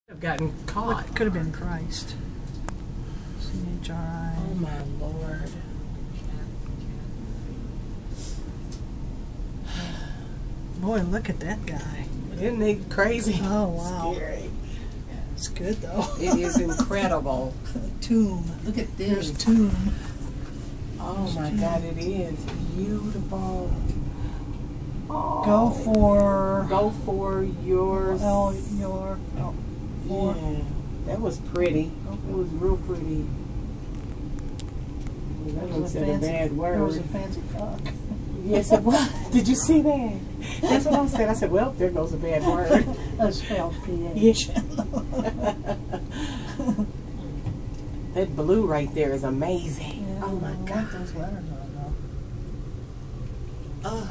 I've gotten caught. Could have been Christ. CHRI. Oh my Lord. Boy, look at that guy. Isn't it crazy? Oh, wow. Scary. It's good, though. It is incredible. Tomb. Look at There's this. tomb. Oh my God, it is beautiful. Oh. Go for yours. Yeah, that was pretty. It was real pretty. That was a bad word. That was a fancy cock. Yes, it was. Did you see that? That's what I said. I said, well, there goes a bad word. That's spelled P-H. Yes. That blue right there is amazing. Yeah, oh my I God. like those letters on it, though. Oh.